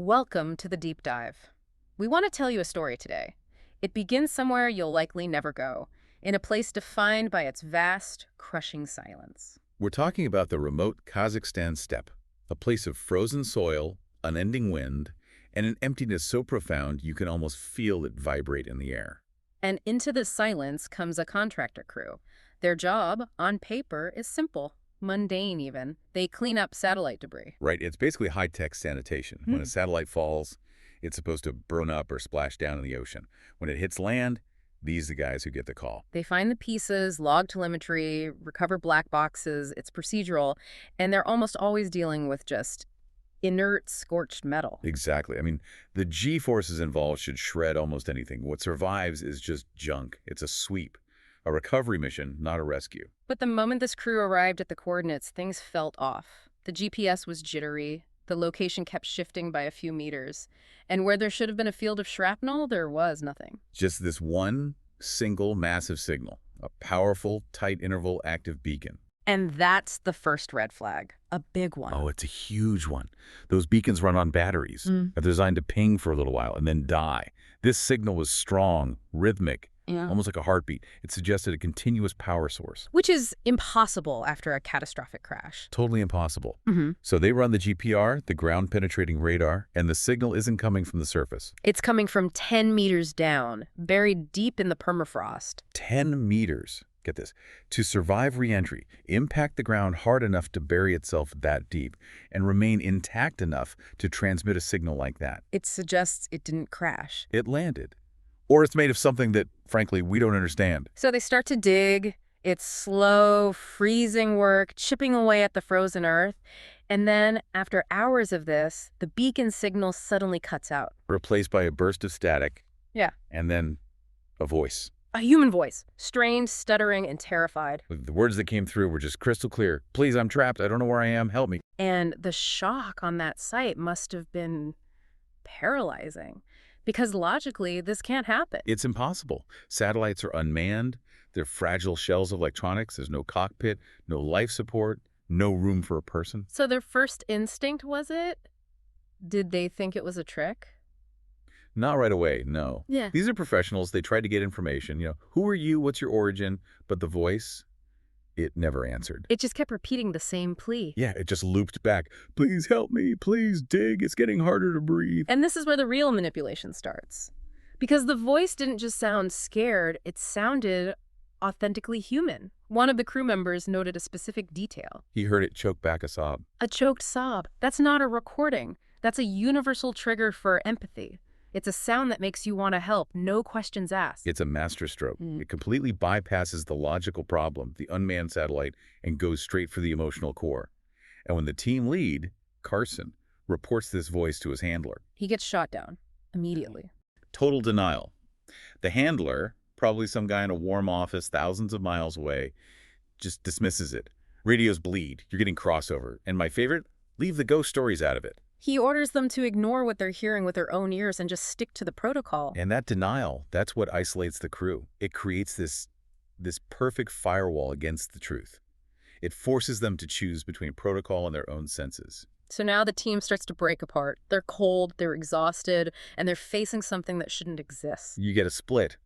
Welcome to the deep dive. We want to tell you a story today. It begins somewhere you'll likely never go, in a place defined by its vast, crushing silence. We're talking about the remote Kazakhstan steppe, a place of frozen soil, unending wind, and an emptiness so profound you can almost feel it vibrate in the air. And into this silence comes a contractor crew. Their job, on paper, is simple, mundane even. They clean up satellite debris. Right, it's basically high-tech sanitation. When a satellite falls, it's supposed to burn up or splash down in the ocean. When it hits land, these are the guys who get the call. They find the pieces, log telemetry, recover black boxes. It's procedural, and they're almost always dealing with just inert, scorched metal. Exactly. I mean, the G-forces involved should shred almost anything. What survives is just junk. It's a sweep. A recovery mission, not a rescue. But the moment this crew arrived at the coordinates, things felt off. The GPS was jittery. The location kept shifting by a few meters. And where there should have been a field of shrapnel, there was nothing. Just this one single massive signal, a powerful, tight-interval active beacon. And that's the first red flag, a big one. Oh, it's a huge one. Those beacons run on batteries. They're designed to ping for a little while and then die. This signal was strong, rhythmic, almost like a heartbeat. It suggested a continuous power source. Which is impossible after a catastrophic crash. Totally impossible. So they run the GPR, the ground-penetrating radar, and the signal isn't coming from the surface. It's coming from 10 meters down, buried deep in the permafrost. 10 meters. Get this. To survive re-entry, impact the ground hard enough to bury itself that deep, and remain intact enough to transmit a signal like that. It suggests it didn't crash. It landed. Or it's made of something that, frankly, we don't understand. So they start to dig. It's slow, freezing work, chipping away at the frozen earth. And then, after hours of this, the beacon signal suddenly cuts out. Replaced by a burst of static. Yeah. And then a voice. A human voice, strained, stuttering, and terrified. The words that came through were just crystal clear. Please, I'm trapped. I don't know where I am. Help me. And the shock on that site must have been paralyzing. Because logically, this can't happen. It's impossible. Satellites are unmanned. They're fragile shells of electronics. There's no cockpit, no life support, no room for a person. So their first instinct was it? Did they think it was a trick? Not right away, no. Yeah. These are professionals. They tried to get information. Who are you? What's your origin? But the voice, it never answered. It just kept repeating the same plea. Yeah, it just looped back. Please help me. Please dig. It's getting harder to breathe. And this is where the real manipulation starts. Because the voice didn't just sound scared, it sounded authentically human. One of the crew members noted a specific detail. He heard it choke back a sob. A choked sob. That's not a recording. That's a universal trigger for empathy. It's a sound that makes you want to help, no questions asked. It's a masterstroke. It completely bypasses the logical problem, the unmanned satellite, and goes straight for the emotional core. And when the team lead, Carson, reports this voice to his handler. He gets shot down immediately. Total denial. The handler, probably some guy in a warm office thousands of miles away, just dismisses it. Radios bleed. You're getting crossover. And my favorite, leave the ghost stories out of it. He orders them to ignore what they're hearing with their own ears and just stick to the protocol. And that denial, that's what isolates the crew. It creates this perfect firewall against the truth. It forces them to choose between protocol and their own senses. So now the team starts to break apart. They're cold, they're exhausted, and they're facing something that shouldn't exist. You get a split.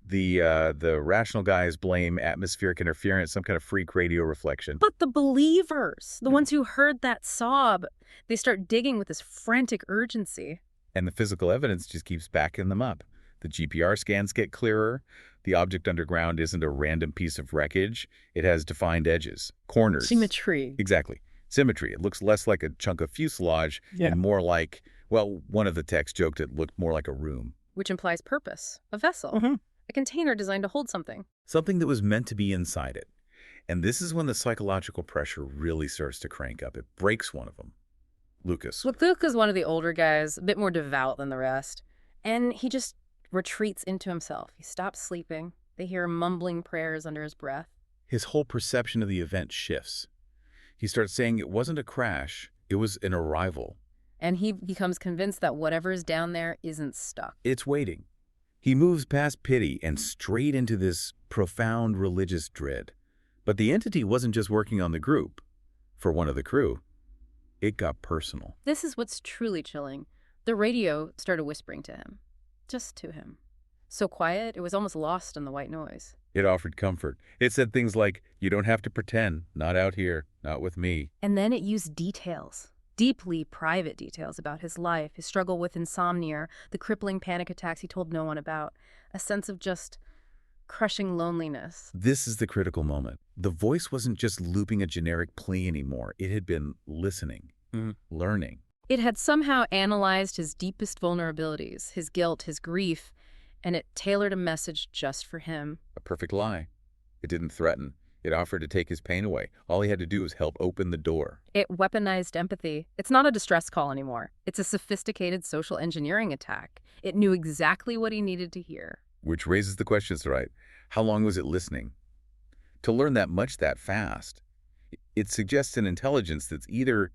The rational guys blame atmospheric interference, some kind of freak radio reflection. But the believers, the ones who heard that sob, they start digging with this frantic urgency. And the physical evidence just keeps backing them up. The GPR scans get clearer. The object underground isn't a random piece of wreckage. It has defined edges, corners. Symmetry. Exactly. Symmetry. It looks less like a chunk of fuselage and more like, well, one of the techs joked it looked more like a room. Which implies purpose, a vessel. A container designed to hold something. Something that was meant to be inside it. And this is when the psychological pressure really starts to crank up. It breaks one of them. Lucas. Look, Luke is one of the older guys, a bit more devout than the rest. And he just retreats into himself. He stops sleeping. They hear him mumbling prayers under his breath. His whole perception of the event shifts. He starts saying it wasn't a crash, it was an arrival. And he becomes convinced that whatever is down there isn't stuck. It's waiting. He moves past pity and straight into this profound religious dread. But the entity wasn't just working on the group. For one of the crew, it got personal. This is what's truly chilling. The radio started whispering to him. Just to him. So quiet, it was almost lost in the white noise. It offered comfort. It said things like, you don't have to pretend, not out here, not with me. And then it used details. Deeply private details about his life, his struggle with insomnia, the crippling panic attacks he told no one about. A sense of just crushing loneliness. This is the critical moment. The voice wasn't just looping a generic plea anymore. It had been listening, learning. It had somehow analyzed his deepest vulnerabilities, his guilt, his grief, and it tailored a message just for him. A perfect lie. It didn't threaten. It offered to take his pain away. All he had to do was help open the door. It weaponized empathy. It's not a distress call anymore. It's a sophisticated social engineering attack. It knew exactly what he needed to hear. Which raises the questions, right? How long was it listening? To learn that much that fast, it suggests an intelligence that's either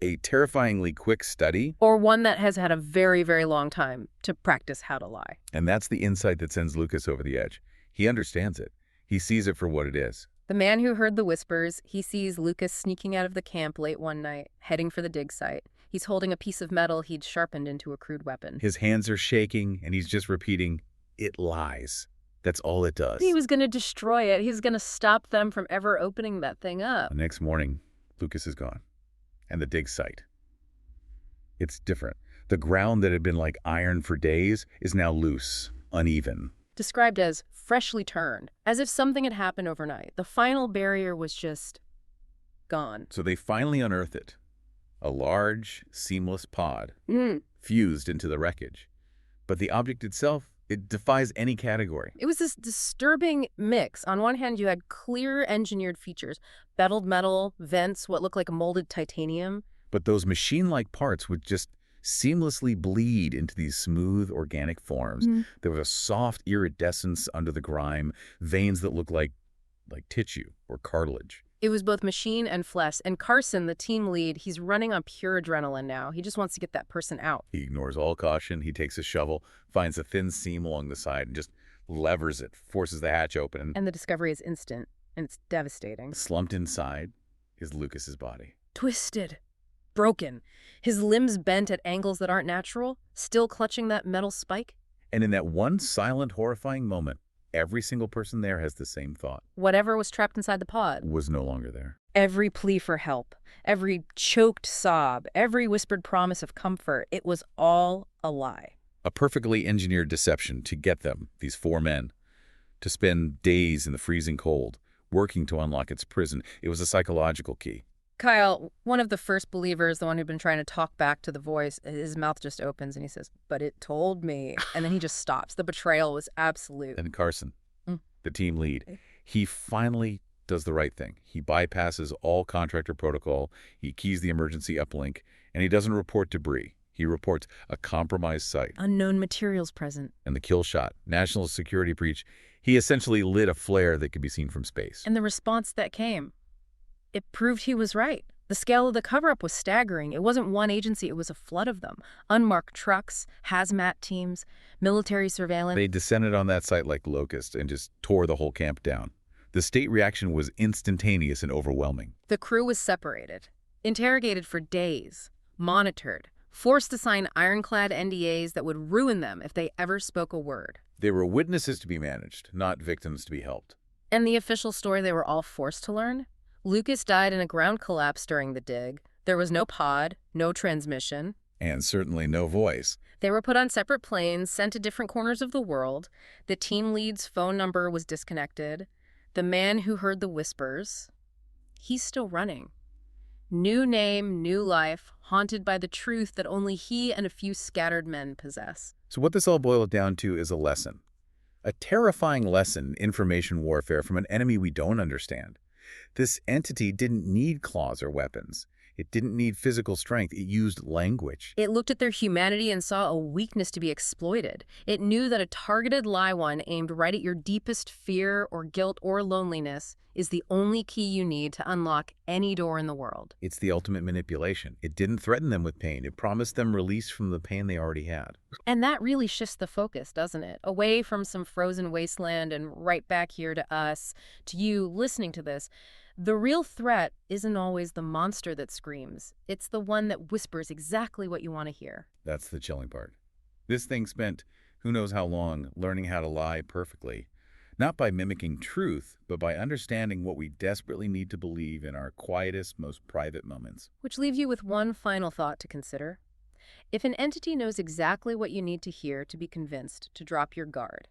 a terrifyingly quick study, Or one that has had a very, very long time to practice how to lie. and that's the insight that sends Lucas over the edge. He understands it. He sees it for what it is. The man who heard the whispers, he sees Lucas sneaking out of the camp late one night, heading for the dig site. He's holding a piece of metal he'd sharpened into a crude weapon. His hands are shaking, and he's just repeating, it lies. That's all it does. He was going to destroy it. He was going to stop them from ever opening that thing up. The next morning, Lucas is gone. And the dig site. It's different. The ground that had been like iron for days is now loose, uneven. Described as freshly turned, as if something had happened overnight. The final barrier was just gone. So they finally unearth it. A large, seamless pod, Mm. fused into the wreckage. But the object itself, it defies any category. It was this disturbing mix. On one hand, you had clear engineered features, beveled metal, vents, what looked like molded titanium. But those machine-like parts would just seamlessly bleed into these smooth, organic forms. There was a soft iridescence under the grime, veins that looked like tissue or cartilage. It was both machine and flesh. And Carson, the team lead, he's running on pure adrenaline now. He just wants to get that person out. He ignores all caution. He takes a shovel, finds a thin seam along the side, and just levers it, forces the hatch open. And the discovery is instant, and it's devastating. Slumped inside is Lucas's body. Twisted. Broken. His limbs bent at angles that aren't natural, still clutching that metal spike. And in that one silent, horrifying moment, every single person there has the same thought. Whatever was trapped inside the pod. Was no longer there. Every plea for help, every choked sob, every whispered promise of comfort, it was all a lie. A perfectly engineered deception to get them, these four men, to spend days in the freezing cold, working to unlock its prison. It was a psychological key. Kyle, one of the first believers, the one who'd been trying to talk back to the voice, his mouth just opens and he says, "But it told me." And then he just stops. The betrayal was absolute. And Carson, Mm. the team lead, he finally does the right thing. He bypasses all contractor protocol, he keys the emergency uplink, and he doesn't report debris. He reports a compromised site. Unknown materials present. And the kill shot, national security breach, he essentially lit a flare that could be seen from space. And the response that came, it proved he was right. The scale of the cover-up was staggering. It wasn't one agency, it was a flood of them. Unmarked trucks, hazmat teams, military surveillance. They descended on that site like locusts and just tore the whole camp down. The state reaction was instantaneous and overwhelming. The crew was separated, interrogated for days, monitored, forced to sign ironclad NDAs that would ruin them if they ever spoke a word. They were witnesses to be managed, not victims to be helped. And the official story they were all forced to learn? Lucas died in a ground collapse during the dig. There was no pod, no transmission. And certainly no voice. They were put on separate planes, sent to different corners of the world. The team lead's phone number was disconnected. The man who heard the whispers, he's still running. New name, new life, haunted by the truth that only he and a few scattered men possess. So what this all boiled down to is a lesson. A terrifying lesson in information warfare from an enemy we don't understand. This entity didn't need claws or weapons. It didn't need physical strength. It used language. It looked at their humanity and saw a weakness to be exploited. It knew that a targeted lie one aimed right at your deepest fear or guilt or loneliness is the only key you need to unlock any door in the world. It's the ultimate manipulation. It didn't threaten them with pain. It promised them release from the pain they already had. And that really shifts the focus, doesn't it? Away from some frozen wasteland and right back here to us, to you listening to this. The real threat isn't always the monster that screams. It's the one that whispers exactly what you want to hear. That's the chilling part. This thing spent who knows how long learning how to lie perfectly, not by mimicking truth, but by understanding what we desperately need to believe in our quietest, most private moments. Which leaves you with one final thought to consider. If an entity knows exactly what you need to hear to be convinced to drop your guard,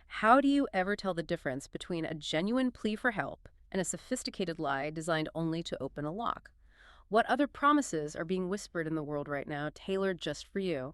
how do you ever tell the difference between a genuine plea for help and a sophisticated lie designed only to open a lock? What other promises are being whispered in the world right now, tailored just for you?